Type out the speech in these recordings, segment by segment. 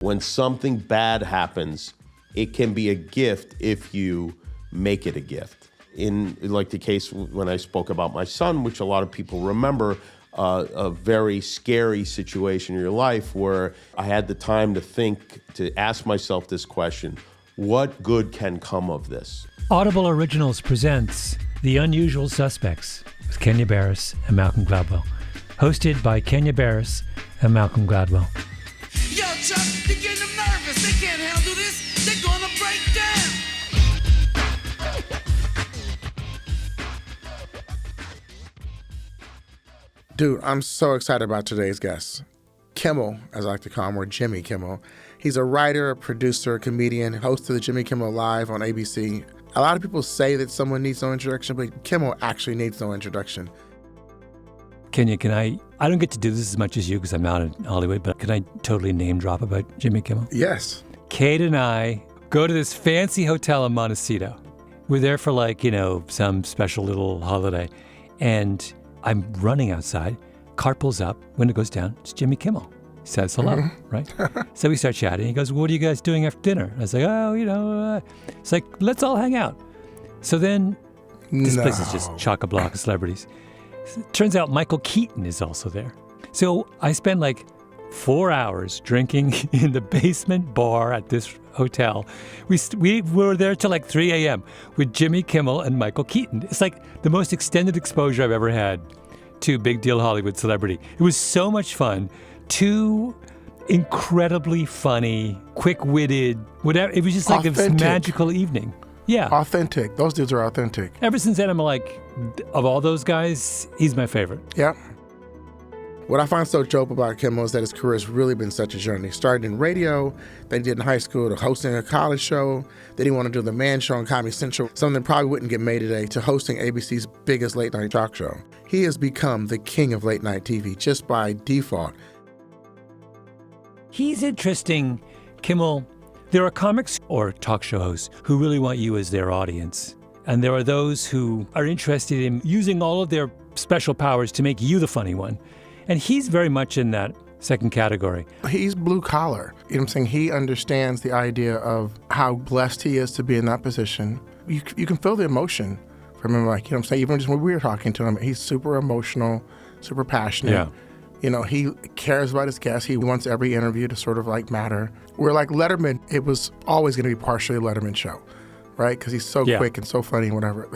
When something bad happens, it can be a gift if you make it a gift. In like the case when I spoke about my son, which a lot of people remember, a very scary situation in your life where I had the time to think, to ask myself this question: what good can come of this? Audible Originals presents The Unusual Suspects with Kenya Barris and Malcolm Gladwell. Hosted by Kenya Barris and Malcolm Gladwell. Yo, Chuck, you're getting them nervous. They can't handle this. They're gonna break down. Dude, I'm so excited about today's guest. Kimmel, as I like to call him, or Jimmy Kimmel. He's a writer, producer, comedian, host of the Jimmy Kimmel Live on ABC. A lot of people say that someone needs no introduction, but Kimmel actually needs no introduction. Kenya, I don't get to do this as much as you because I'm not in Hollywood, but can I totally name drop about Jimmy Kimmel? Yes. Kate and I go to this fancy hotel in Montecito. We're there for some special little holiday. And I'm running outside, car pulls up, window goes down, it's Jimmy Kimmel. He says hello, right? So we start chatting. He goes, what are you guys doing after dinner? I was like, it's like, let's all hang out. So then this place is just chock-a-block of celebrities. Turns out Michael Keaton is also there. So I spend 4 hours drinking in the basement bar at this hotel. We were there till 3 a.m. with Jimmy Kimmel and Michael Keaton. It's the most extended exposure I've ever had to big deal Hollywood celebrity. It was so much fun. Two incredibly funny, quick-witted, whatever. It was just this magical evening. Yeah. Authentic. Those dudes are authentic. Ever since then, I'm of all those guys, he's my favorite. Yeah. What I find so dope about Kimmel is that his career has really been such a journey. He started in radio, then he did in high school, to hosting a college show, then he wanted to do the Man Show on Comedy Central, something that probably wouldn't get made today, to hosting ABC's biggest late-night talk show. He has become the king of late-night TV just by default. He's interesting, Kimmel. There are comics or talk show hosts who really want you as their audience. And there are those who are interested in using all of their special powers to make you the funny one. And he's very much in that second category. He's blue collar. You know what I'm saying? He understands the idea of how blessed he is to be in that position. You can feel the emotion from him. You know what I'm saying? Even just when we were talking to him, he's super emotional, super passionate. Yeah. He cares about his guests. He wants every interview to sort of matter. Where Letterman, it was always going to be partially a Letterman show, right? Because he's so quick and so funny and whatever.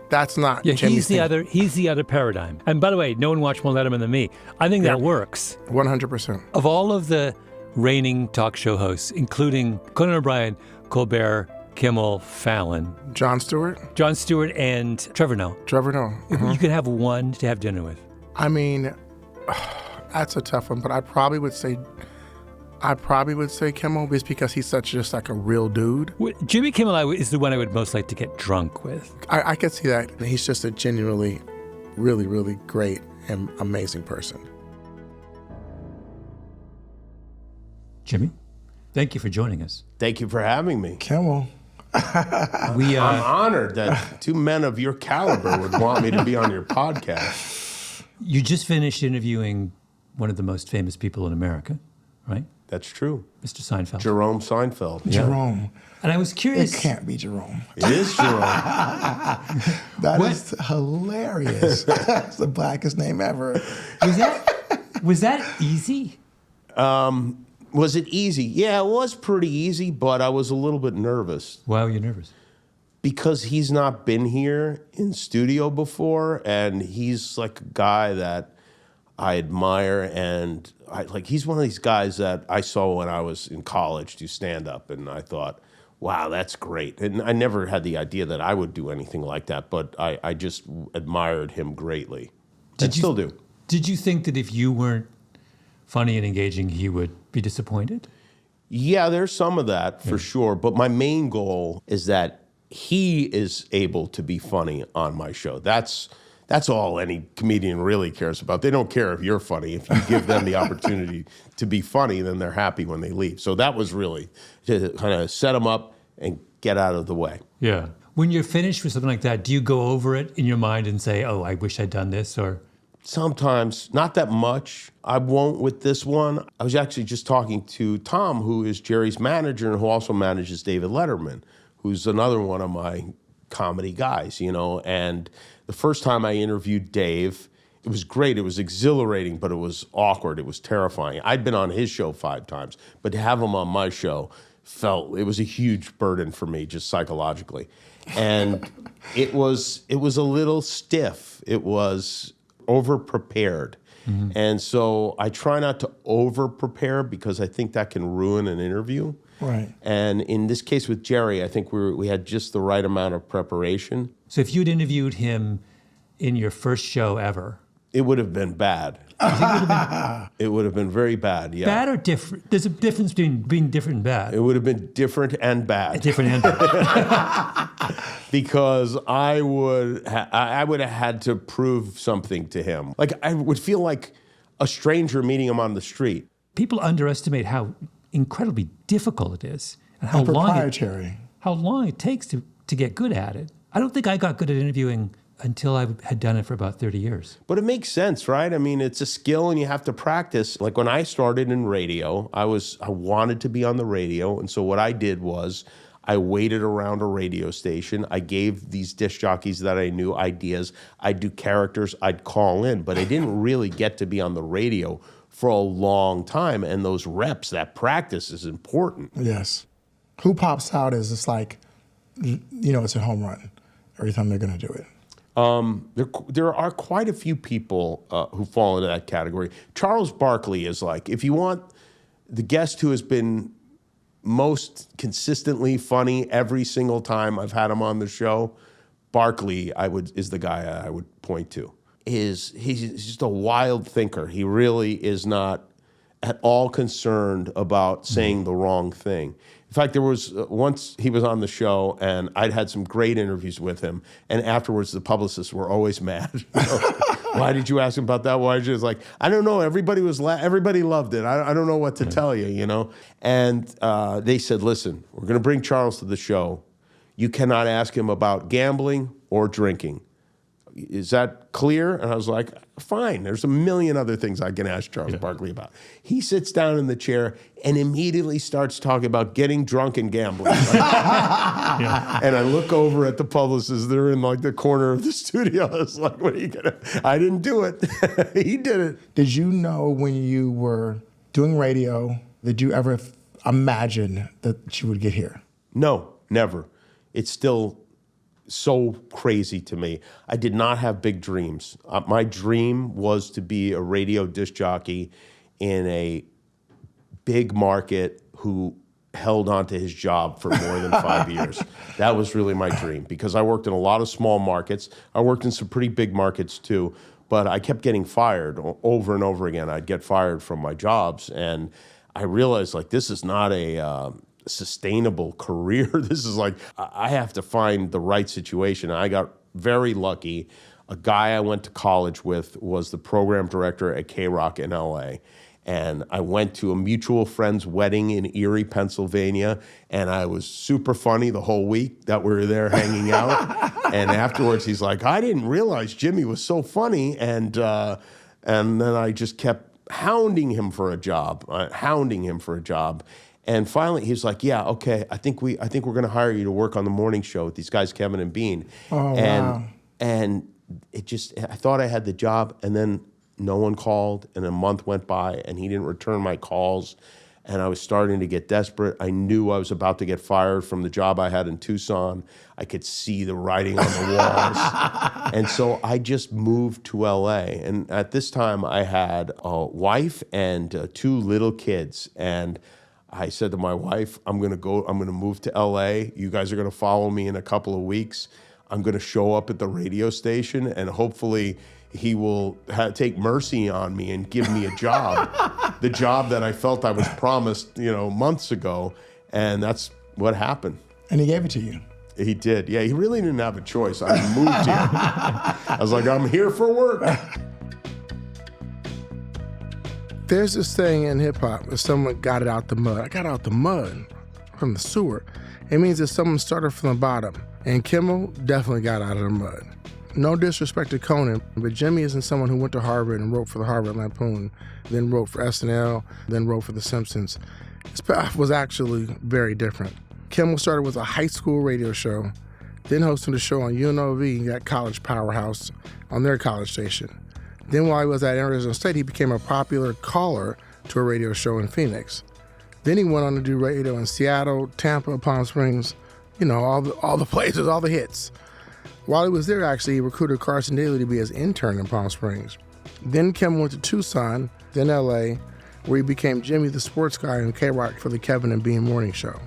That's not Jimmy's thing. He's the other paradigm. And by the way, no one watched more Letterman than me. I think that works. 100%. Of all of the reigning talk show hosts, including Conan O'Brien, Colbert, Kimmel, Fallon. Jon Stewart, and Trevor Noah. Mm-hmm. You could have one to have dinner with. I mean, that's a tough one, but I probably would say Kimmel, just because he's just a real dude. Jimmy Kimmel is the one I would most like to get drunk with. I could see that. He's just a genuinely, really, really great and amazing person. Jimmy, thank you for joining us. Thank you for having me. Kimmel. I'm honored that two men of your caliber would want me to be on your podcast. You just finished interviewing one of the most famous people in America, right? That's true. Mr. Seinfeld. Jerome Seinfeld. Yeah. Jerome. And I was curious. It can't be Jerome. It is Jerome. That is hilarious. That's the blackest name ever. Was that easy? Was it easy? Yeah, it was pretty easy, but I was a little bit nervous. Why were you nervous? Because he's not been here in studio before, and he's a guy that I admire, and he's one of these guys that I saw when I was in college do stand-up, and I thought, wow, that's great. And I never had the idea that I would do anything like that, but I just admired him greatly. Still do. Did you think that if you weren't funny and engaging, he would be disappointed? Yeah, there's some of that for sure, but my main goal is that he is able to be funny on my show. That's all any comedian really cares about. They don't care if you're funny. If you give them the opportunity to be funny, then they're happy when they leave. So that was really to kind of set them up and get out of the way. Yeah. When you're finished with something like that, do you go over it in your mind and say, oh, I wish I'd done this? Or Sometimes, not that much. I won't with this one. I was actually just talking to Tom, who is Jerry's manager and who also manages David Letterman, who's another one of my comedy guys, you know. And the first time I interviewed Dave, it was great. It was exhilarating, but it was awkward. It was terrifying. I'd been on his show 5 times, but to have him on my show it was a huge burden for me, just psychologically. And it was a little stiff. It was over-prepared. Mm-hmm. And so I try not to over-prepare because I think that can ruin an interview. Right. And in this case with Jerry, I think we had just the right amount of preparation. So if you'd interviewed him in your first show ever, it would have been bad. It would have been very bad, yeah. Bad or different? There's a difference between being different and bad. It would have been different and bad. Different and bad. Because I would have had to prove something to him. Like, I would feel like a stranger meeting him on the street. People underestimate how incredibly difficult it is and how proprietary. How long it takes to get good at it. I don't think I got good at interviewing until I had done it for about 30 years. But it makes sense, right? I mean, it's a skill and you have to practice. Like when I started in radio, I wanted to be on the radio. And so what I did was I waited around a radio station. I gave these disc jockeys that I knew ideas. I'd do characters. I'd call in. But I didn't really get to be on the radio for a long time. And those reps, that practice is important. Yes. Who pops out as it's like, you know, it's a home run every time they're going to do it? There are quite a few people who fall into that category. Charles Barkley is like, if you want the guest who has been most consistently funny every single time I've had him on the show, Barkley is the guy I would point to. He's just a wild thinker. He really is not at all concerned about saying the wrong thing. In fact, there was once he was on the show, and I'd had some great interviews with him, and afterwards the publicists were always mad. You know, why did you ask him about that? Why did you? It's like, I don't know. Everybody loved it. I don't know what to tell you, you know. And they said, listen, we're going to bring Charles to the show. You cannot ask him about gambling or drinking. Is that clear? And I was like, fine. There's a million other things I can ask Charles Barkley about. He sits down in the chair and immediately starts talking about getting drunk and gambling. And I look over at the publicists. They're in like the corner of the studio. I was like, what are you gonna? I didn't do it. He did it. Did you know when you were doing radio, did you ever imagine that you would get here? No, never. It's still so crazy to me. I did not have big dreams. My dream was to be a radio disc jockey in a big market who held on to his job for more than 5 years. That was really my dream because I worked in a lot of small markets. I worked in some pretty big markets too, but I kept getting fired over and over again. I'd get fired from my jobs, and I realized like this is not a sustainable career. This is like, I have to find the right situation. I got very lucky. A guy I went to college with was the program director at K-Rock in LA. And I went to a mutual friend's wedding in Erie, Pennsylvania, and I was super funny the whole week that we were there hanging out. And afterwards, he's like, I didn't realize Jimmy was so funny. And then I just kept hounding him for a job. And finally, he was like, "Yeah, okay. I think we're going to hire you to work on the morning show with these guys, Kevin and Bean." Oh, wow. And I thought I had the job, and then no one called, and a month went by, and he didn't return my calls, and I was starting to get desperate. I knew I was about to get fired from the job I had in Tucson. I could see the writing on the walls, and so I just moved to LA. And at this time, I had a wife and 2 little kids, and I said to my wife, I'm going to move to LA. You guys are going to follow me in a couple of weeks. I'm going to show up at the radio station, and hopefully he will take mercy on me and give me a job, the job that I felt I was promised, months ago. And that's what happened. And he gave it to you. He did. Yeah, he really didn't have a choice. I moved here. I was like, I'm here for work. There's this saying in hip-hop, if someone got it out the mud, I got out the mud from the sewer. It means that someone started from the bottom. And Kimmel definitely got out of the mud. No disrespect to Conan, but Jimmy isn't someone who went to Harvard and wrote for the Harvard Lampoon, then wrote for SNL, then wrote for The Simpsons. His path was actually very different. Kimmel started with a high school radio show, then hosted a show on UNLV, that college powerhouse, on their college station. Then while he was at Arizona State, he became a popular caller to a radio show in Phoenix. Then he went on to do radio in Seattle, Tampa, Palm Springs, all the places, all the hits. While he was there, actually, he recruited Carson Daly to be his intern in Palm Springs. Then Kimmel went to Tucson, then LA, where he became Jimmy the sports guy on K-Rock for the Kevin and Bean morning show.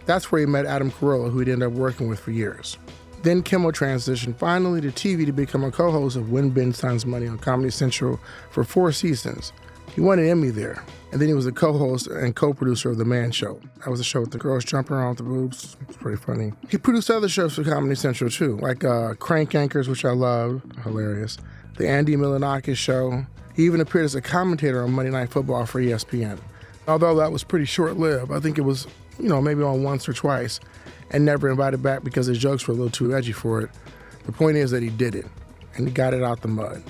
That's where he met Adam Carolla, who he'd ended up working with for years. Then Kimmel transitioned finally to TV to become a co-host of Win Ben Signs Money on Comedy Central for 4 seasons. He won an Emmy there. And then he was a co-host and co-producer of The Man Show. That was a show with the girls jumping around with the boobs. It's pretty funny. He produced other shows for Comedy Central too, like Crank Anchors, which I love, hilarious. The Andy Milonakis Show. He even appeared as a commentator on Monday Night Football for ESPN. Although that was pretty short-lived. I think it was, maybe on once or twice, and never invited back because his jokes were a little too edgy for it. The point is that he did it, and he got it out the mud.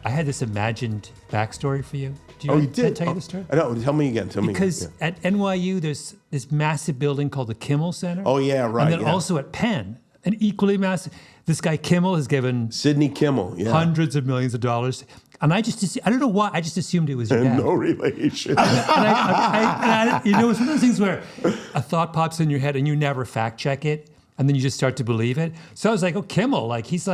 I had this imagined backstory for you. Do You did? Did I tell you the story? No, tell me again. Because at NYU, there's this massive building called the Kimmel Center. Oh, yeah, right. And then also at Penn, an equally massive. This guy Kimmel has given Sidney Kimmel, hundreds of millions of dollars. And I don't know why, I just assumed it was your dad. No relation. And it's one of those things where a thought pops in your head and you never fact check it, and then you just start to believe it. So I was like, Kimmel, he's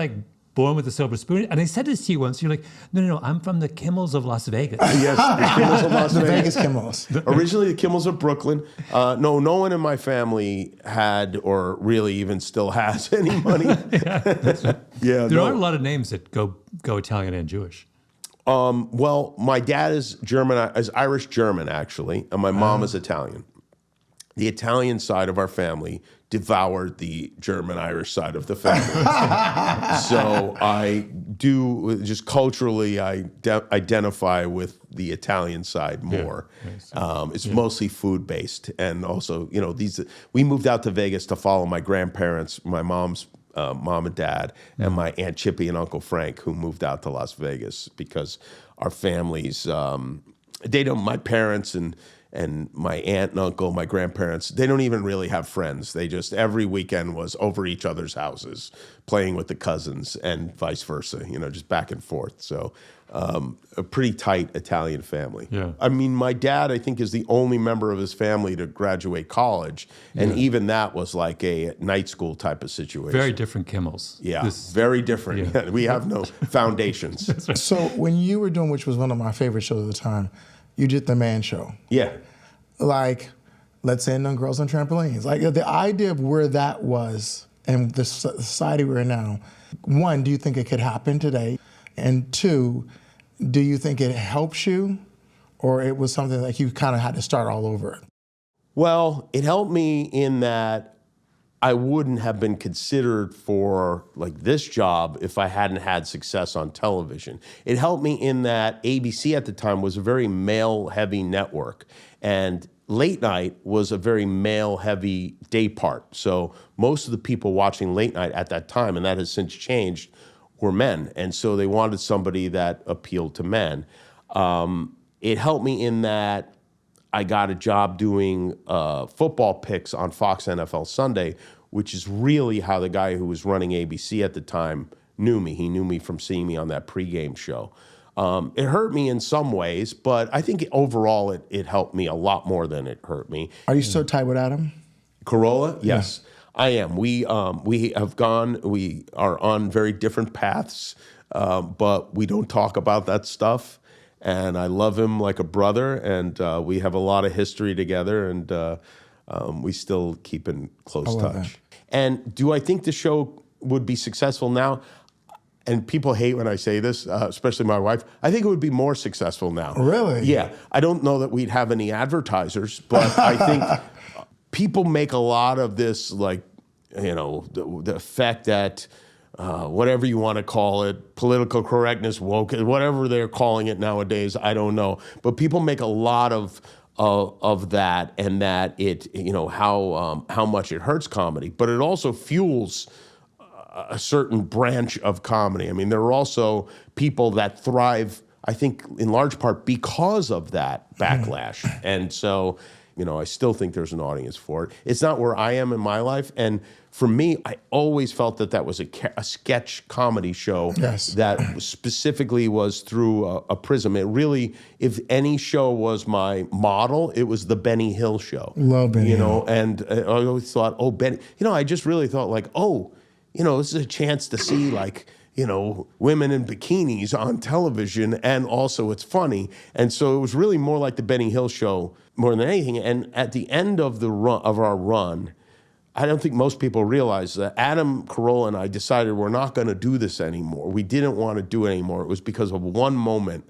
born with a silver spoon. And I said this to you once. You're like, no, I'm from the Kimmels of Las Vegas. Yes, the Kimmels of Las The Vegas. Vegas Kimmels. Originally, the Kimmels of Brooklyn. No one in my family had or really even still has any money. There aren't a lot of names that go Italian and Jewish. Well, my dad is Irish German, actually, and my mom is Italian. The Italian side of our family devoured the German-Irish side of the family. So I do, just culturally, I identify with the Italian side more. It's mostly food-based. And also, we moved out to Vegas to follow my grandparents, my mom's mom and dad, and my Aunt Chippy and Uncle Frank, who moved out to Las Vegas because our families, my parents and my aunt and uncle, my grandparents, they don't even really have friends. They just, every weekend was over each other's houses, playing with the cousins and vice versa, just back and forth. So a pretty tight Italian family. Yeah. I mean, my dad, I think, is the only member of his family to graduate college. And even that was like a night school type of situation. Very different Kimmels. Yeah, very different. Yeah. We have no foundations. So when you were doing, which was one of my favorite shows at the time, you did The Man Show. Yeah. Let's say on Girls on Trampolines. The idea of where that was and the society we're in now, one, do you think it could happen today? And two, do you think it helps you, or it was something that you kind of had to start all over? Well, it helped me in that I wouldn't have been considered for this job if I hadn't had success on television. It helped me in that ABC at the time was a very male-heavy network, and late night was a very male-heavy day part. So most of the people watching late night at that time, and that has since changed, were men. And so they wanted somebody that appealed to men. It helped me in that I got a job doing football picks on Fox NFL Sunday, which is really how the guy who was running ABC at the time knew me. He knew me from seeing me on that pregame show. It hurt me in some ways, but I think overall it helped me a lot more than it hurt me. Are you still tight with Adam? Carolla? Yes, I am. We are on very different paths, but we don't talk about that stuff. And I love him like a brother, and we have a lot of history together, and we still keep in close touch. That. And do I think the show would be successful now? And people hate when I say this, especially my wife. I think it would be more successful now. Really? Yeah. I don't know that we'd have any advertisers, but I think people make a lot of this, the effect that whatever you want to call it, political correctness, woke, whatever they're calling it nowadays, I don't know. But people make a lot of of that, and that it, how much it hurts comedy, but it also fuels a certain branch of comedy. I mean, there are also people that thrive, I think, in large part because of that backlash. And so, I still think there's an audience for it. It's not where I am in my life. And for me, I always felt that was a sketch comedy show that specifically was through a prism. It really, if any show was my model, it was the Benny Hill show. Love Benny Hill. And I always thought, Benny, I just really thought like, this is a chance to see like, women in bikinis on television, and also it's funny. And so it was really more like the Benny Hill show more than anything. And at the end of our run, I don't think most people realize that Adam Carolla and I decided we're not going to do this anymore. We didn't want to do it anymore. It was because of one moment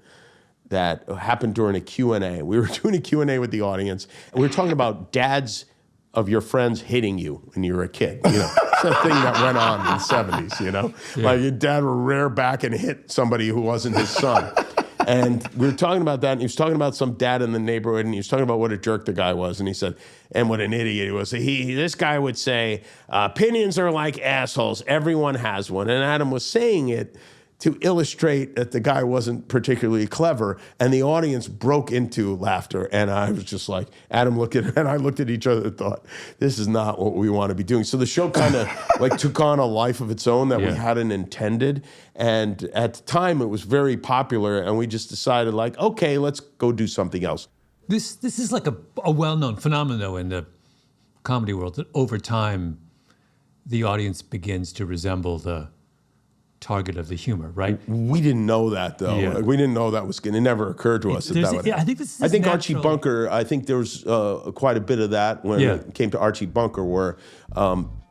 that happened during a Q&A. We were doing a Q&A with the audience, and we were talking about dads of your friends hitting you when you were a kid. It's a thing that went on in the 70s, Yeah. Like your dad would rear back and hit somebody who wasn't his son. And we were talking about that, and he was talking about some dad in the neighborhood, and he was talking about what a jerk the guy was, and he said, and what an idiot he was. This guy would say, opinions are like assholes. Everyone has one. And Adam was saying it to illustrate that the guy wasn't particularly clever, and the audience broke into laughter. And I was just like, Adam looked at, and I looked at each other and thought, this is not what we want to be doing. So the show kind of like took on a life of its own that we hadn't intended. And at the time it was very popular, and we just decided like, okay, let's go do something else. This is like a well-known phenomenon though in the comedy world, that over time the audience begins to resemble the target of the humor, right? We didn't know that though. Yeah. We didn't know that was going to never occur to us. I think Archie Bunker, I think there was quite a bit of that when it came to Archie Bunker, where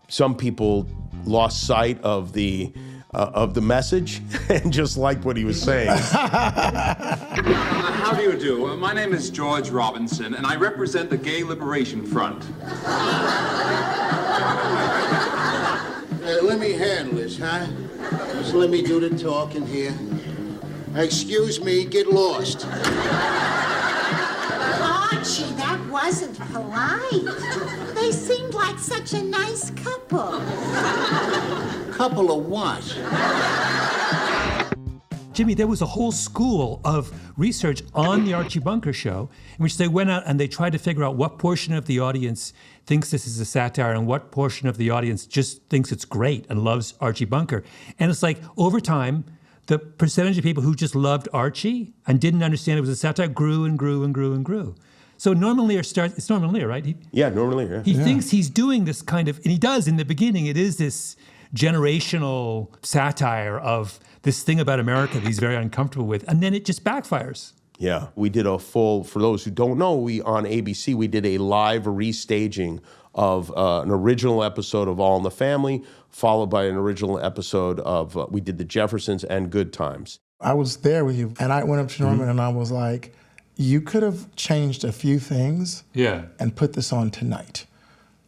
some people lost sight of the message and just liked what he was saying. How do you do? My name is George Robinson, and I represent the Gay Liberation Front. Let me handle this, huh? Just let me do the talking here. Excuse me, get lost. Archie, that wasn't polite. They seemed like such a nice couple. Couple of what? Jimmy, there was a whole school of research on the Archie Bunker show in which they went out and they tried to figure out what portion of the audience thinks this is a satire and what portion of the audience just thinks it's great and loves Archie Bunker. And it's like, over time, the percentage of people who just loved Archie and didn't understand it was a satire grew and grew and grew and grew. So Norman Lear it's Norman Lear, right? Norman Lear, He thinks he's doing this kind of, and he does in the beginning, it is this generational satire of this thing about America that he's very uncomfortable with, and then it just backfires. Yeah, we did a full, for those who don't know, on ABC, we did a live restaging of an original episode of All in the Family, followed by an original episode of, we did The Jeffersons and Good Times. I was there with you, and I went up to Norman and I was like, you could have changed a few things and put this on tonight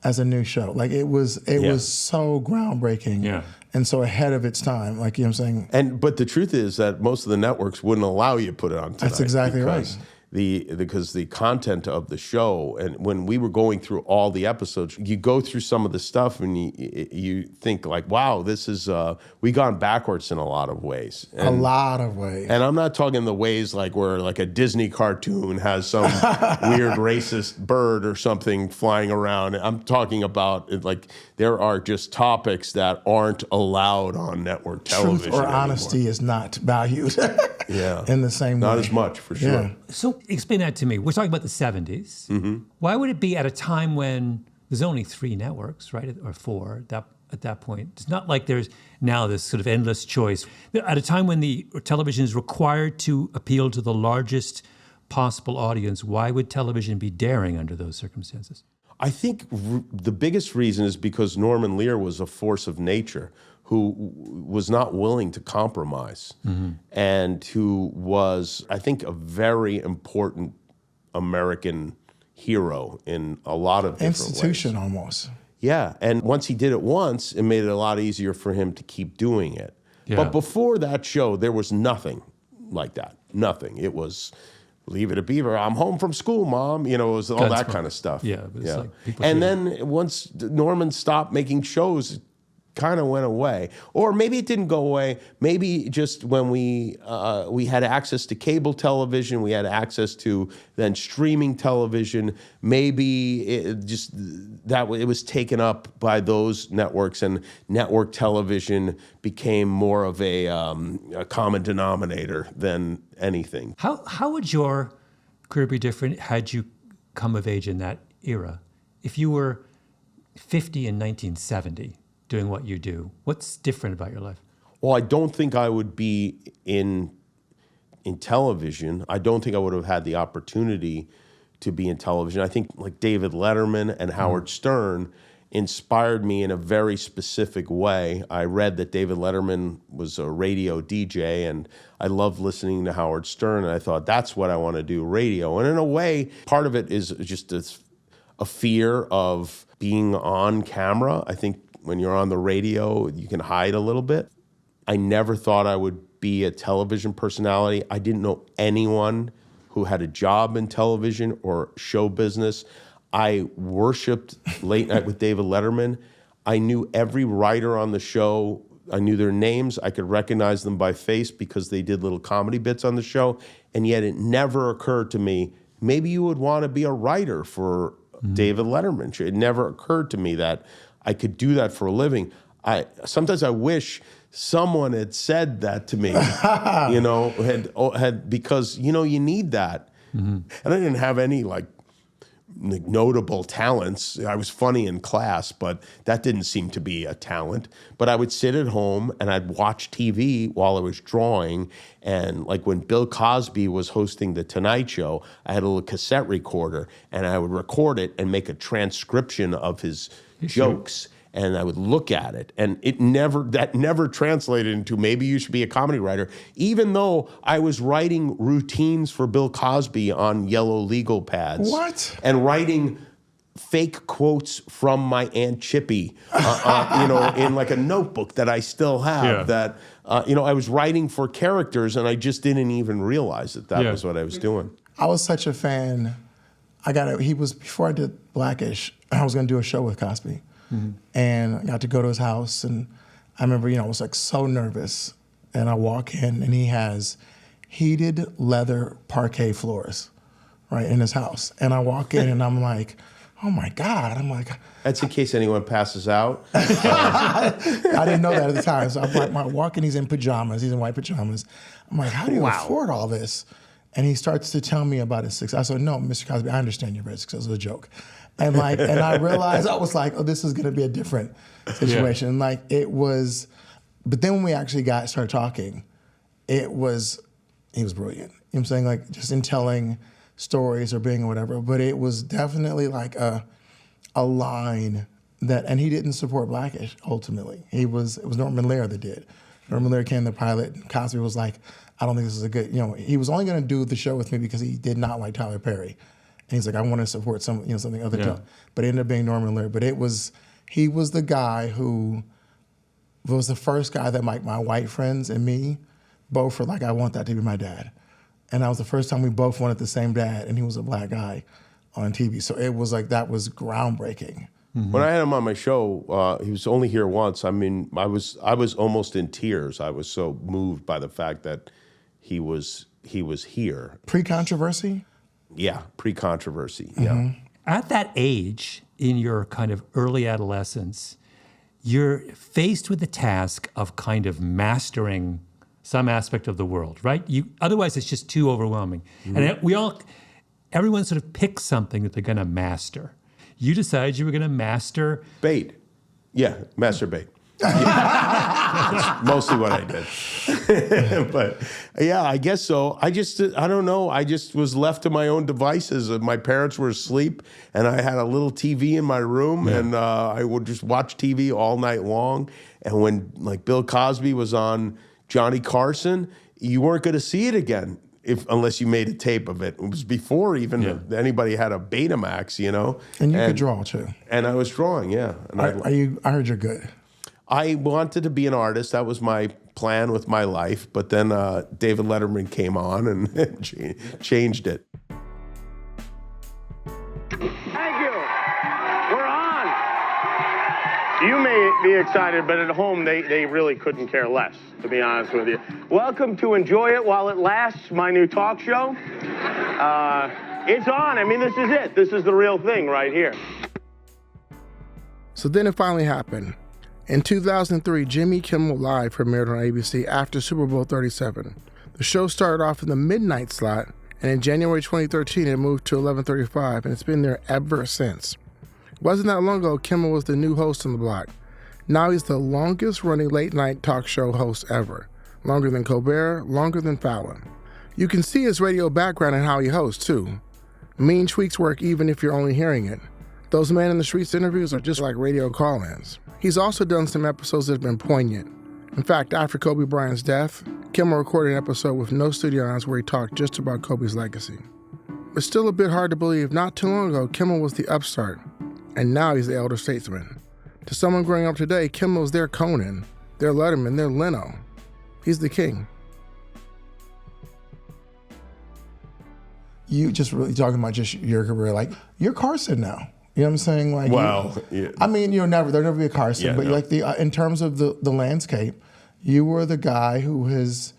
as a new show. Like it was so groundbreaking and so ahead of its time. Like, you know what I'm saying? But the truth is that most of the networks wouldn't allow you to put it on tonight. That's exactly right. Because the content of the show, and when we were going through all the episodes, you go through some of the stuff and you think like, wow, this is, we've gone backwards in a lot of ways. And, a lot of ways. And I'm not talking the ways like where like a Disney cartoon has some weird racist bird or something flying around. I'm talking about like there are just topics that aren't allowed on network television Truth or anymore. honesty is not valued Yeah. in the same way. Not as much, for sure. Yeah. So explain that to me. We're talking about the 70s. Mm-hmm. Why would it be at a time when there's only 3 networks, right, or 4 at that point? It's not like there's now this sort of endless choice. At a time when the television is required to appeal to the largest possible audience, why would television be daring under those circumstances? I think the biggest reason is because Norman Lear was a force of nature who was not willing to compromise and who was, I think, a very important American hero in a lot of different Institution ways. almost. Yeah, and once he did it once, it made it a lot easier for him to keep doing it. Yeah. But before that show, there was nothing like that. Nothing. It was Leave it at Beaver. I'm home from school, Mom. You know, it was all that kind of stuff. Yeah. It was like people and saying- then once Norman stopped making shows, it kind of went away. Or maybe it didn't go away. Maybe just when we had access to cable television, we had access to then streaming television. Maybe it was taken up by those networks, and network television became more of a common denominator than anything. How would your career be different had you come of age in that era? If you were 50 in 1970 doing what you do, what's different about your life? Well, I don't think I would be in television. I don't think I would have had the opportunity to be in television. I think like David Letterman and Howard Stern inspired me in a very specific way. I read that David Letterman was a radio DJ, and I loved listening to Howard Stern, and I thought, that's what I want to do, radio. And in a way, part of it is just a fear of being on camera. I think when you're on the radio, you can hide a little bit. I never thought I would be a television personality. I didn't know anyone who had a job in television or show business. I worshiped Late Night with David Letterman. I knew every writer on the show. I knew their names. I could recognize them by face because they did little comedy bits on the show. And yet it never occurred to me, maybe you would want to be a writer for David Letterman. It never occurred to me that I could do that for a living. Sometimes I wish someone had said that to me, you know, had because, you know, you need that. And I didn't have any like notable talents. I was funny in class, but that didn't seem to be a talent. But I would sit at home and I'd watch TV while I was drawing. And like when Bill Cosby was hosting The Tonight Show, I had a little cassette recorder and I would record it and make a transcription of his jokes. And I would look at it, and that never translated into maybe you should be a comedy writer, even though I was writing routines for Bill Cosby on yellow legal pads. What? And writing fake quotes from my Aunt Chippy, you know, in like a notebook that I still have. That you know, I was writing for characters, and I just didn't even realize that was what I was doing. I was such a fan. Before I did Blackish, I was going to do a show with Cosby. And I got to go to his house, and I remember, you know, I was like so nervous. And I walk in, and he has heated leather parquet floors, right, in his house. And I walk in, and I'm like, oh my God. I'm like, that's in case anyone passes out. I didn't know that at the time. So I'm like, walking, he's in pajamas, he's in white pajamas. I'm like, how do you afford all this? And he starts to tell me about his success. I said, no, Mr. Cosby, I understand your success. It was a joke. And like, and I realized, I was like, oh, this is going to be a different situation. And like, it was, but then when we actually started talking, he was brilliant. You know what I'm saying? Like, just in telling stories or being whatever. But it was definitely like a line that, and he didn't support Blackish, ultimately. It was Norman Lear that did. Norman Lear came the pilot, and Cosby was like, I don't think this is a good, you know, he was only going to do the show with me because he did not like Tyler Perry. And he's like, I want to support something other. But it ended up being Norman Lear. But he was the guy who was the first guy that like my white friends and me both were like, I want that to be my dad. And that was the first time we both wanted the same dad, and he was a black guy on TV. So it was like, that was groundbreaking. When I had him on my show, he was only here once. I mean, I was almost in tears. I was so moved by the fact that he was here. Pre-controversy? Yeah, pre-controversy, yeah. At that age, in your kind of early adolescence, you're faced with the task of kind of mastering some aspect of the world, right? Otherwise, it's just too overwhelming. And everyone sort of picks something that they're going to master. You decided you were going to master... Bait. Yeah, masturbate. That's mostly what I did. But yeah, I guess so. I don't know. I just was left to my own devices. My parents were asleep, and I had a little TV in my room, and I would just watch TV all night long. And when like Bill Cosby was on Johnny Carson, you weren't going to see it again unless you made a tape of it. It was before even anybody had a Betamax, you know. And you could draw too. And I was drawing, yeah. And I heard you're good. I wanted to be an artist. That was my plan with my life, but then David Letterman came on and changed it. Thank you. We're on. You may be excited, but at home, they really couldn't care less, to be honest with you. Welcome to Enjoy It While It Lasts, my new talk show. It's on. I mean, this is it. This is the real thing right here. So then it finally happened. In 2003, Jimmy Kimmel Live premiered on ABC after Super Bowl 37. The show started off in the midnight slot, and in January 2013, it moved to 11:35, and it's been there ever since. It wasn't that long ago, Kimmel was the new host on the block. Now he's the longest-running late-night talk show host ever. Longer than Colbert, longer than Fallon. You can see his radio background and how he hosts, too. Mean tweaks work even if you're only hearing it. Those Man in the Streets interviews are just like radio call-ins. He's also done some episodes that have been poignant. In fact, after Kobe Bryant's death, Kimmel recorded an episode with no studio audience where he talked just about Kobe's legacy. It's still a bit hard to believe not too long ago, Kimmel was the upstart, and now he's the elder statesman. To someone growing up today, Kimmel's their Conan, their Letterman, their Leno. He's the king. You just really talking about just your career, like you're Carson now. You know what I'm saying? Like, Well, yeah. I mean, there'll never be a Carson, Yeah, but no. like in terms of the landscape, you were the guy who has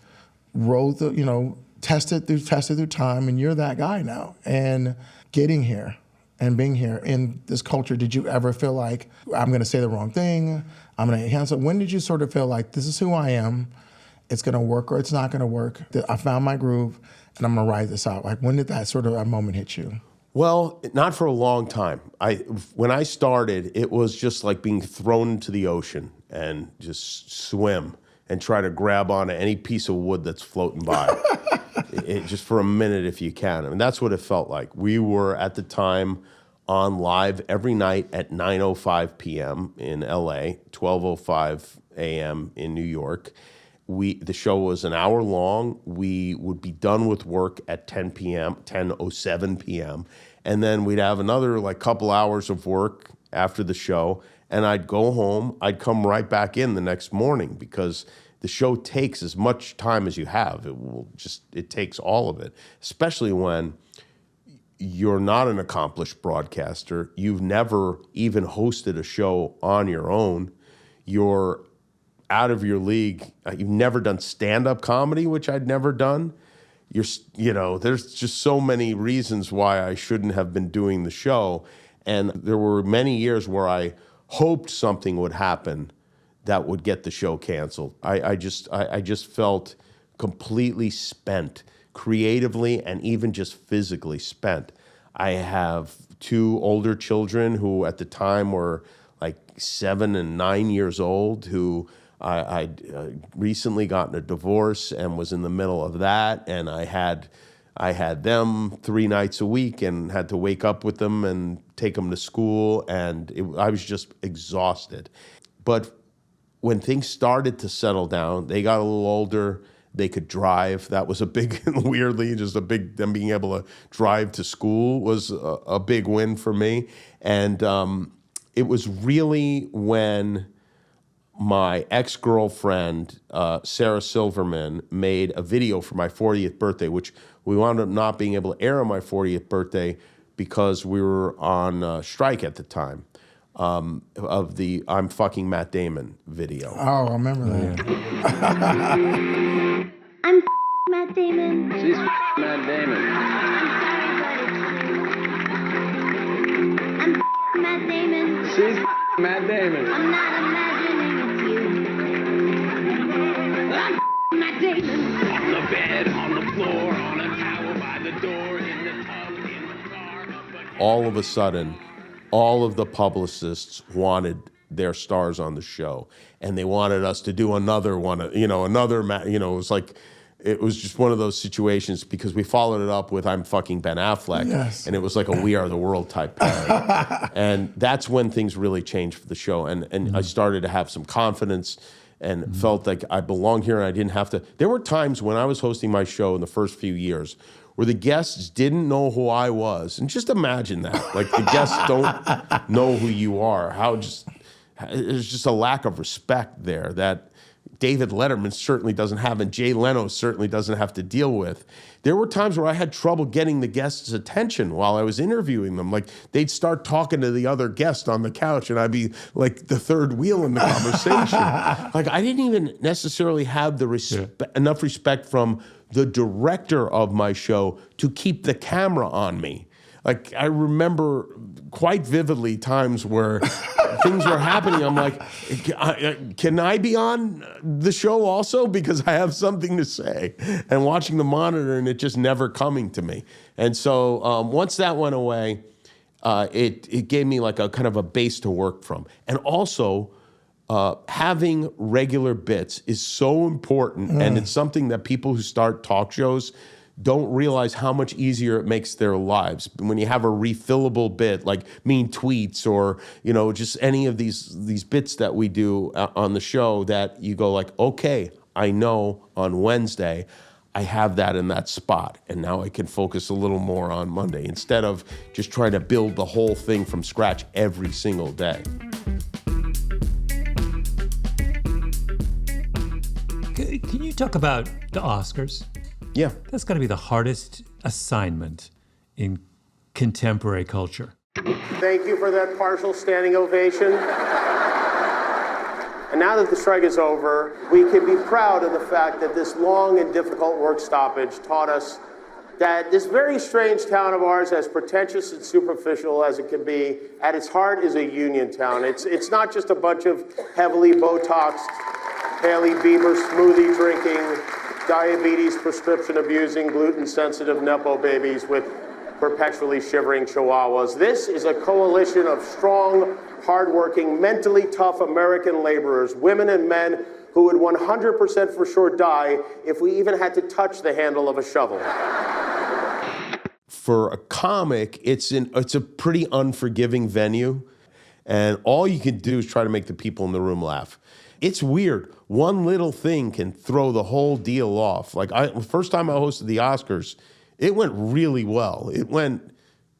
rode the, tested through time, and you're that guy now. And getting here and being here in this culture, did you ever feel like I'm going to say the wrong thing? I'm going to enhance it. When did you sort of feel like this is who I am? It's going to work or it's not going to work. I found my groove, and I'm going to ride this out. Like, when did that sort of a moment hit you? Well, not for a long time. When I started, it was just like being thrown into the ocean and just swim and try to grab onto any piece of wood that's floating by. Just for a minute if you can. I mean, that's what it felt like. We were at the time on live every night at 9:05 p.m. in LA, 12:05 a.m. in New York. The show was an hour long. We would be done with work at 10 p.m., 10:07 p.m., and then we'd have another couple hours of work after the show, and I'd go home. I'd come right back in the next morning because the show takes as much time as you have. It takes all of it, especially when you're not an accomplished broadcaster. You've never even hosted a show on your own. You're out of your league. You've never done stand-up comedy, which I'd never done. There's just so many reasons why I shouldn't have been doing the show. And there were many years where I hoped something would happen that would get the show canceled. I just felt completely spent, creatively and even just physically spent. I have two older children who at the time were 7 and 9 years old, who I'd recently gotten a divorce and was in the middle of that, and I had them 3 nights a week and had to wake up with them and take them to school, and I was just exhausted. But when things started to settle down, they got a little older, they could drive. That was a big, weirdly, them being able to drive to school was a big win for me. And it was really when my ex-girlfriend, Sarah Silverman, made a video for my 40th birthday, which we wound up not being able to air on my 40th birthday because we were on strike at the time, of the I'm Fucking Matt Damon video. Oh, I remember that. I'm Matt Damon. She's Matt Damon. I'm Matt Damon. She's Matt Damon. I'm not imagining it's you. I'm Matt Damon. On the bed, on the floor, on a towel by the door, in the tub, in the car. All of a sudden, all of the publicists wanted their stars on the show, and they wanted us to do another one, it was just one of those situations because we followed it up with I'm Fucking Ben Affleck, yes. And it was like a We Are the World type pairing. And that's when things really changed for the show, and I started to have some confidence and felt like I belonged here and I didn't have to. There were times when I was hosting my show in the first few years where the guests didn't know who I was. And just imagine that. The guests don't know who you are. There's just a lack of respect there that David Letterman certainly doesn't have, and Jay Leno certainly doesn't have to deal with. There were times where I had trouble getting the guests' attention while I was interviewing them. Like, they'd start talking to the other guest on the couch, and I'd be like the third wheel in the conversation. Like, I didn't even necessarily have the enough respect from the director of my show to keep the camera on me. Like, I remember quite vividly times where things were happening. I'm like, can I be on the show also? Because I have something to say. And watching the monitor and it just never coming to me. And so once that went away, it gave me like a kind of a base to work from. And also, having regular bits is so important. And it's something that people who start talk shows don't realize how much easier it makes their lives. When you have a refillable bit, like mean tweets or, just any of these bits that we do on the show, that you go like, okay, I know on Wednesday I have that in that spot, and now I can focus a little more on Monday instead of just trying to build the whole thing from scratch every single day. Can you talk about the Oscars? Yeah. That's got to be the hardest assignment in contemporary culture. Thank you for that partial standing ovation. And now that the strike is over, we can be proud of the fact that this long and difficult work stoppage taught us that this very strange town of ours, as pretentious and superficial as it can be, at its heart is a union town. It's not just a bunch of heavily Botoxed, Haley Bieber smoothie drinking, diabetes prescription abusing, gluten-sensitive Nepo babies with perpetually shivering chihuahuas. This is a coalition of strong, hardworking, mentally tough American laborers, women and men who would 100% for sure die if we even had to touch the handle of a shovel. For a comic, it's a pretty unforgiving venue, and all you can do is try to make the people in the room laugh. It's weird. One little thing can throw the whole deal off. Like, the first time I hosted the Oscars, it went really well. It went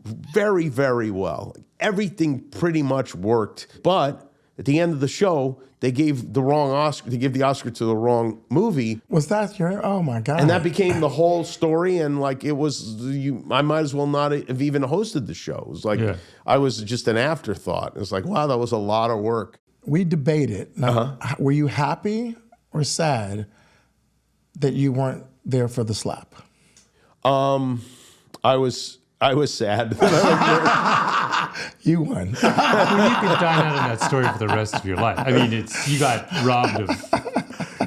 very, very well. Everything pretty much worked. But at the end of the show, they gave the wrong Oscar. They gave the Oscar to the wrong movie. Was that your? Oh my God! And that became the whole story. And like, it was, I might as well not have even hosted the show. It was like, I was just an afterthought. It was like, wow, that was a lot of work. We debated. Now, were you happy or sad that you weren't there for the slap? I was sad. You won. Well, you could dine out on that story for the rest of your life. I mean, you got robbed of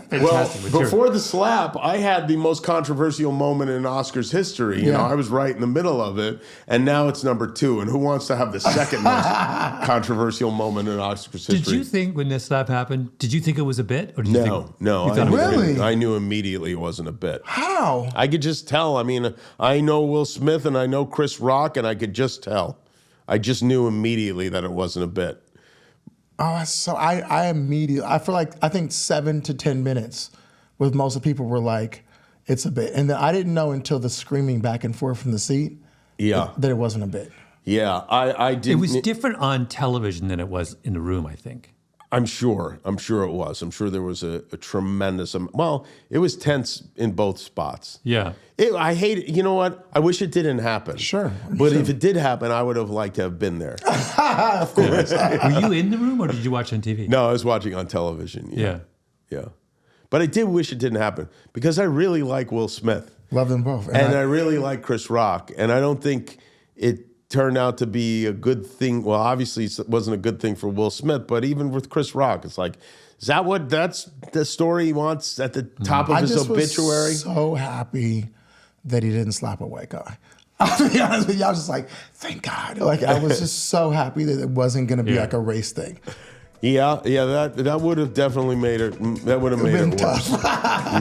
fantastic material. Before the slap, I had the most controversial moment in Oscars history. You know, I was right in the middle of it, and now it's number 2. And who wants to have the second most controversial moment in Oscars history? Did you think when this slap happened, did you think it was a bit? Or did you think, no. Really? I knew immediately it wasn't a bit. How? I could just tell. I mean, I know Will Smith and I know Chris Rock, and I could just tell. I just knew immediately that it wasn't a bit. Oh, so I immediately, I think 7 to 10 minutes with most of the people were like, it's a bit. And then I didn't know until the screaming back and forth from the seat that it wasn't a bit. Yeah, I didn't. It was different on television than it was in the room, I think. I'm sure it was. I'm sure there was a tremendous, well, it was tense in both spots. Yeah. I hate it. You know what? I wish it didn't happen. Sure. But if it did happen, I would have liked to have been there. Of course. Were you in the room or did you watch on TV? No, I was watching on television. Yeah. But I did wish it didn't happen because I really like Will Smith. Love them both. And I really like Chris Rock. And I don't think it turned out to be a good thing. Well, obviously it wasn't a good thing for Will Smith, but even with Chris Rock, it's like, that's the story he wants at the top of his obituary? I was so happy that he didn't slap a white guy. I'll be honest with you, I was just like, thank God. Like, I was just so happy that it wasn't going to be like a race thing. Yeah, that would have definitely made it. That would have made it worse.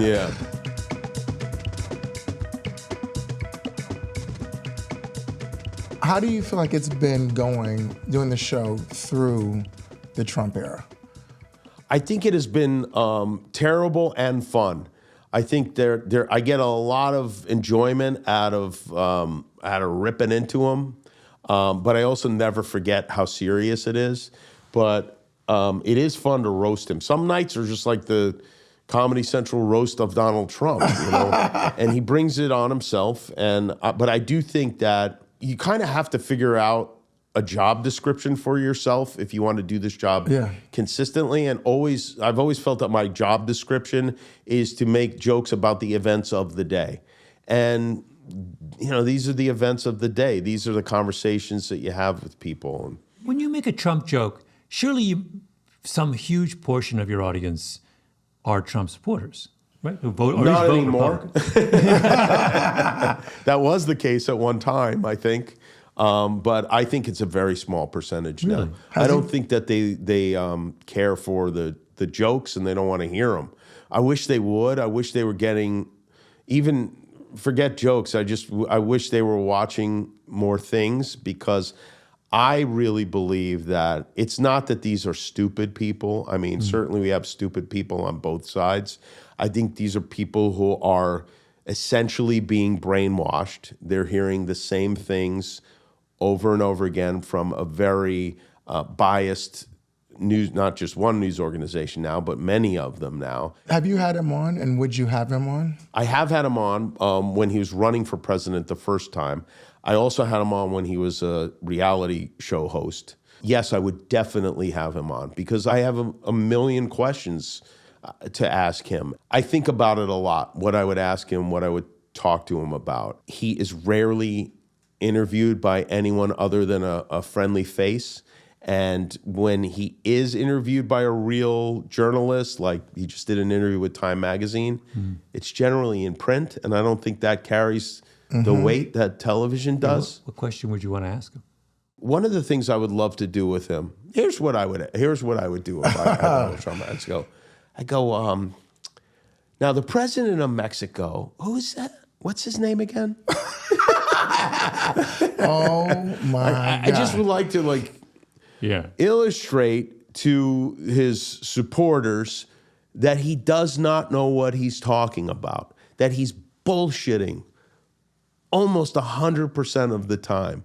Yeah. How do you feel like it's been doing the show through the Trump era? I think it has been terrible and fun. I think I get a lot of enjoyment out of ripping into them, but I also never forget how serious it is. But it is fun to roast him. Some nights are just like the Comedy Central roast of Donald Trump, you know, and he brings it on himself. And but I do think that you kind of have to figure out a job description for yourself if you want to do this job consistently. And I've always felt that my job description is to make jokes about the events of the day. And, you know, these are the events of the day. These are the conversations that you have with people. When you make a Trump joke, surely some huge portion of your audience are Trump supporters, right? Who vote, or not vote anymore. That was the case at one time, I think. But I think it's a very small percentage now. I don't think that they care for the jokes and they don't want to hear them. I wish they would. I wish they were getting, even forget jokes. I wish they were watching more things, because I really believe that it's not that these are stupid people. I mean, certainly we have stupid people on both sides. I think these are people who are essentially being brainwashed. They're hearing the same things over and over again from a very biased news, not just one news organization now, but many of them now. Have you had him on, and would you have him on? I have had him on when he was running for president the first time. I also had him on when he was a reality show host. Yes, I would definitely have him on, because I have a million questions to ask him. I think about it a lot, what I would ask him, what I would talk to him about. He is rarely interviewed by anyone other than a friendly face. And when he is interviewed by a real journalist, like he just did an interview with Time Magazine, it's generally in print, and I don't think that carries the weight that television does. What question would you want to ask him? One of the things I would love to do with him, here's what I would do if I had Donald Trump. I go, now the president of Mexico, who is that? What's his name again? Oh my God. I just would like to illustrate to his supporters that he does not know what he's talking about, that he's bullshitting almost 100% of the time.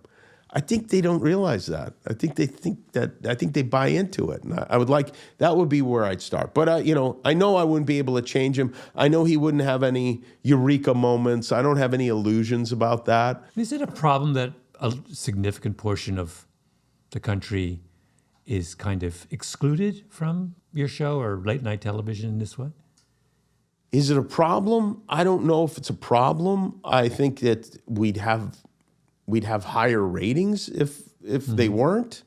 I think they don't realize that. I think they buy into it. And I would like, that would be where I'd start. But I know I wouldn't be able to change him. I know he wouldn't have any eureka moments. I don't have any illusions about that. Is it a problem that a significant portion of the country is kind of excluded from your show or late night television in this way? Is it a problem? I don't know if it's a problem. I think that we'd have higher ratings if they weren't.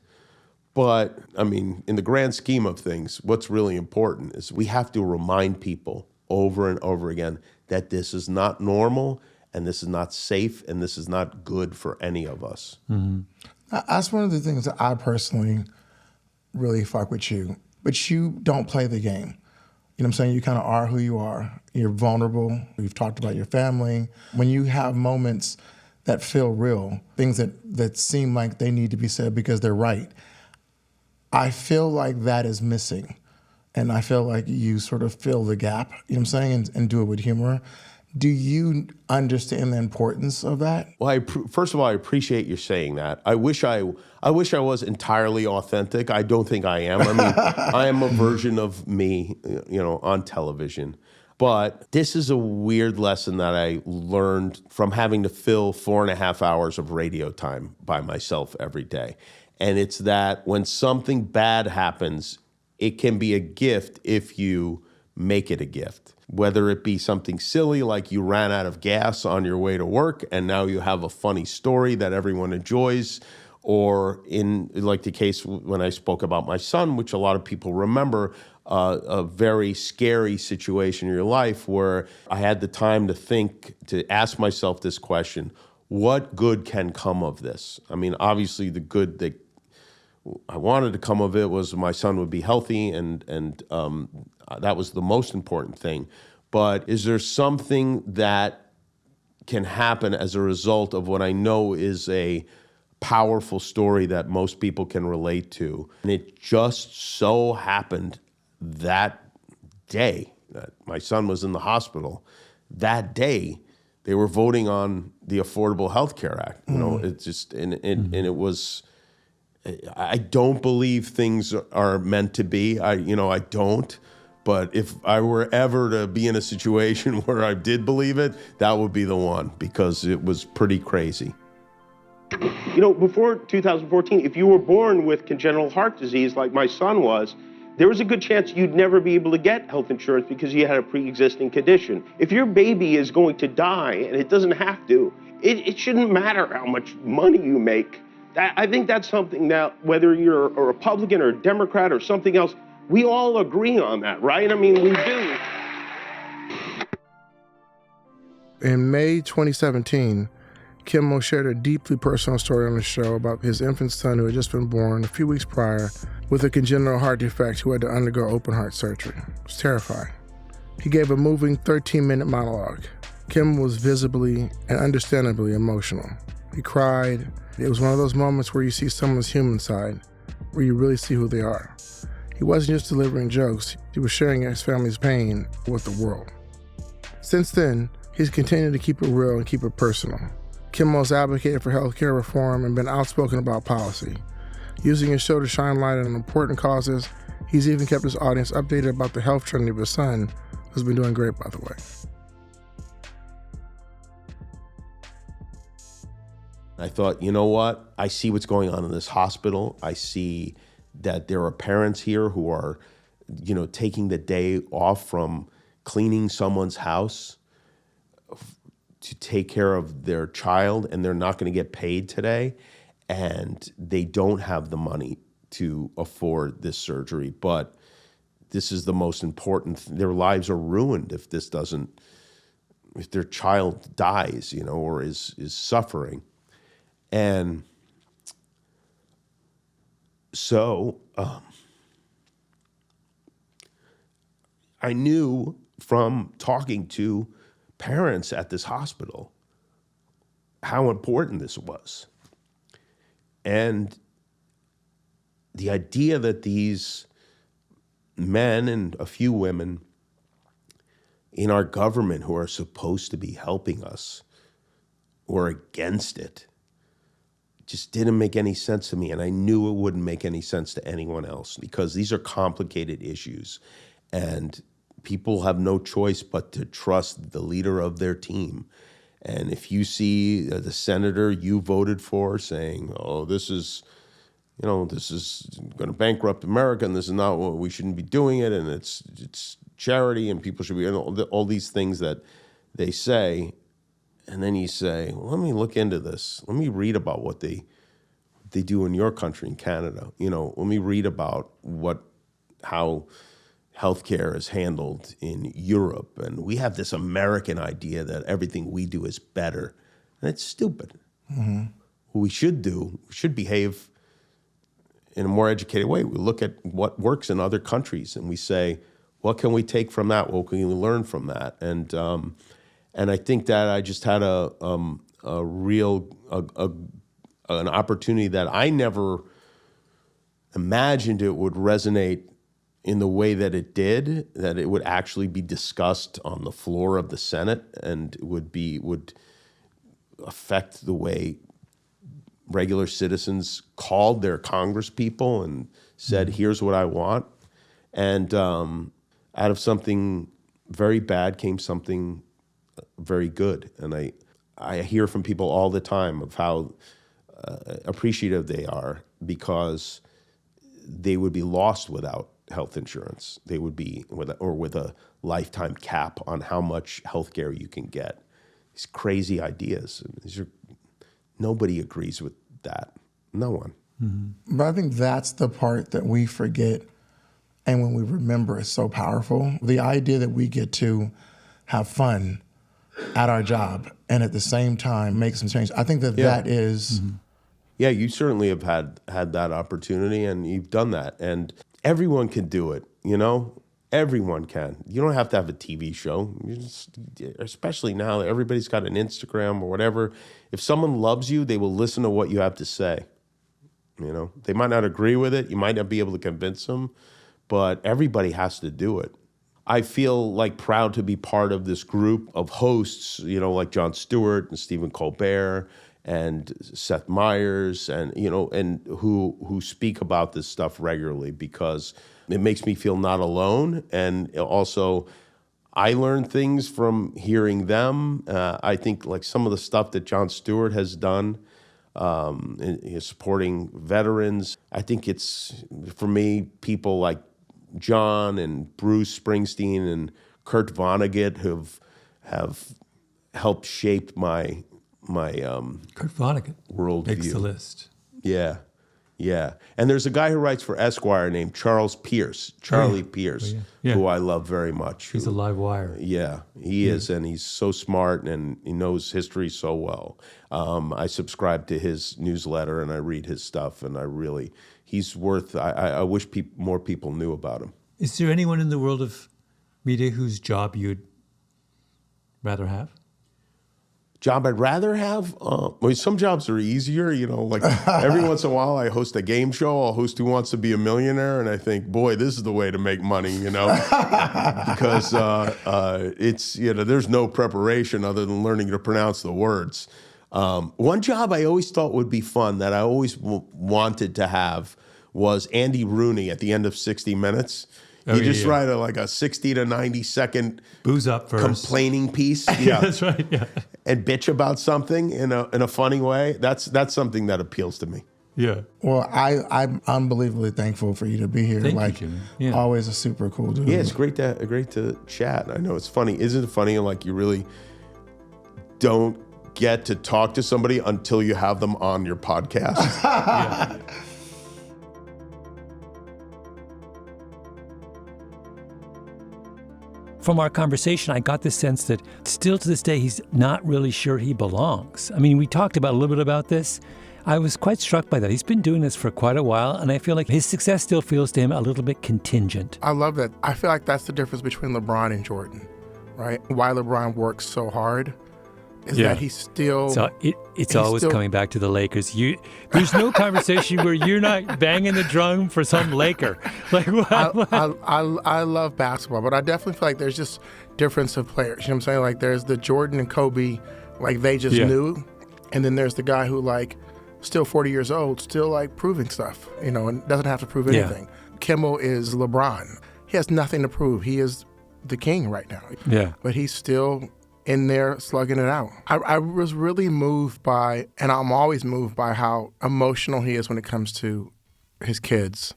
But I mean, in the grand scheme of things, what's really important is we have to remind people over and over again that this is not normal, and this is not safe, and this is not good for any of us. That's one of the things that I personally really fuck with you. But you don't play the game. You know what I'm saying? You kind of are who you are. You're vulnerable. We've talked about your family. When you have moments that feel real, things that seem like they need to be said because they're right, I feel like that is missing. And I feel like you sort of fill the gap, you know what I'm saying, and do it with humor. Do you understand the importance of that? Well, first of all, I appreciate you saying that. I wish I was entirely authentic. I don't think I am. I mean, I am a version of me, on television. But this is a weird lesson that I learned from having to fill 4.5 hours of radio time by myself every day. And it's that when something bad happens, it can be a gift if you make it a gift. Whether it be something silly like you ran out of gas on your way to work and now you have a funny story that everyone enjoys, or in like the case when I spoke about my son, which a lot of people remember, a very scary situation in your life where I had the time to think, to ask myself this question: what good can come of this? I mean, obviously the good that I wanted to come of it was my son would be healthy, and that was the most important thing. But is there something that can happen as a result of what I know is a powerful story that most people can relate to? And it just so happened that day that my son was in the hospital, that day they were voting on the Affordable Health Care Act. It's just, and it was, I don't believe things are meant to be. I don't. But if I were ever to be in a situation where I did believe it, that would be the one, because it was pretty crazy. You know, before 2014, if you were born with congenital heart disease like my son was, there was a good chance you'd never be able to get health insurance because you had a pre-existing condition. If your baby is going to die, and it doesn't have to, it shouldn't matter how much money you make. I think that's something that, whether you're a Republican or a Democrat or something else, we all agree on that, right? I mean, we do. In May 2017, Kimmel shared a deeply personal story on the show about his infant son who had just been born a few weeks prior with a congenital heart defect who had to undergo open heart surgery. It was terrifying. He gave a moving 13-minute monologue. Kimmel was visibly and understandably emotional. He cried. It was one of those moments where you see someone's human side, where you really see who they are. He wasn't just delivering jokes, he was sharing his family's pain with the world. Since then, he's continued to keep it real and keep it personal. Kimmel's advocated for healthcare reform and been outspoken about policy. Using his show to shine light on important causes, he's even kept his audience updated about the health journey of his son, who's been doing great, by the way. I thought, you know what? I see what's going on in this hospital. I see that there are parents here who are, taking the day off from cleaning someone's house to take care of their child, and they're not going to get paid today, and they don't have the money to afford this surgery. But this is the most important. Their lives are ruined if their child dies, or is suffering. And so I knew from talking to parents at this hospital how important this was. And the idea that these men and a few women in our government who are supposed to be helping us were against it just didn't make any sense to me. And I knew it wouldn't make any sense to anyone else, because these are complicated issues and people have no choice but to trust the leader of their team. And if you see the senator you voted for saying, oh, this is going to bankrupt America, and this is not what we shouldn't be doing it, and it's charity, and people should be, all these things that they say. And then you say, well, let me look into this. Let me read about what they do in your country, in Canada. Let me read about how healthcare is handled in Europe. And we have this American idea that everything we do is better. And it's stupid. Mm-hmm. What we should behave in a more educated way. We look at what works in other countries and we say, what can we take from that? What can we learn from that? And I think that I just had an opportunity that I never imagined it would resonate in the way that it did, that it would actually be discussed on the floor of the Senate, and it would affect the way regular citizens called their congresspeople and said, here's what I want. And out of something very bad came something very good. And I hear from people all the time of how appreciative they are, because they would be lost without health insurance. They would be with a lifetime cap on how much health care you can get. These crazy ideas. Nobody agrees with that. No one. Mm-hmm. But I think that's the part that we forget, and when we remember, it's so powerful. The idea that we get to have fun at our job and at the same time make some change. I think that is... Mm-hmm. Yeah, you certainly have had that opportunity, and you've done that. And everyone can do it, Everyone can. You don't have to have a TV show. Especially now that everybody's got an Instagram or whatever. If someone loves you, they will listen to what you have to say. They might not agree with it. You might not be able to convince them, but everybody has to do it. I feel proud to be part of this group of hosts, like Jon Stewart and Stephen Colbert and Seth Meyers, and and who speak about this stuff regularly, because it makes me feel not alone, and also I learn things from hearing them. I think like some of the stuff that Jon Stewart has done, in supporting veterans. I think it's, for me, people like John and Bruce Springsteen and Kurt Vonnegut have helped shape my Kurt Vonnegut worldview. makes the list. Yeah. And there's a guy who writes for Esquire named Charlie Pierce, who I love very much. He's a live wire. Yeah, he is, and he's so smart, and he knows history so well. I subscribe to his newsletter, and I read his stuff, and he's worth, I wish more people knew about him. Is there anyone in the world of media whose job you'd rather have? Job I'd rather have? Some jobs are easier, like every once in a while I host a game show. I'll host Who Wants to Be a Millionaire, and I think, boy, this is the way to make money, because it's, there's no preparation other than learning to pronounce the words. One job I always thought would be fun that I always wanted to have was Andy Rooney at the end of 60 Minutes. You write a 60 to 90 second booze up first complaining piece. Yeah, that's right. Yeah, and bitch about something in a funny way. That's something that appeals to me. Yeah. Well, I'm unbelievably thankful for you to be here. Thank you, Jimmy. Yeah. Always a super cool dude. Yeah, it's great to chat. I know it's funny. Isn't it funny? Like, you really don't get to talk to somebody until you have them on your podcast. Yeah. From our conversation, I got the sense that still to this day, he's not really sure he belongs. I mean, we talked about a little bit about this. I was quite struck by that. He's been doing this for quite a while, and I feel like his success still feels to him a little bit contingent. I love that. I feel like that's the difference between LeBron and Jordan, right? Why LeBron works so hard is that he's still... So it's always coming back to the Lakers. There's no conversation where you're not banging the drum for some Laker. Like, I love basketball, but I definitely feel like there's just difference of players. You know what I'm saying? Like, there's the Jordan and Kobe, like, they just knew. And then there's the guy who, like, still 40 years old, still, like, proving stuff, and doesn't have to prove anything. Kimmel is LeBron. He has nothing to prove. He is the king right now. Yeah. But he's still in there slugging it out. I was really moved by, and I'm always moved by, how emotional he is when it comes to his kids,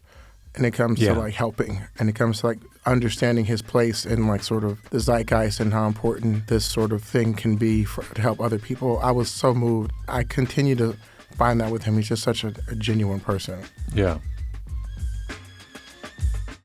and it comes to like helping, and it comes to like understanding his place in like sort of the zeitgeist and how important this sort of thing can be to help other people. I was so moved. I continue to find that with him. He's just such a genuine person. Yeah.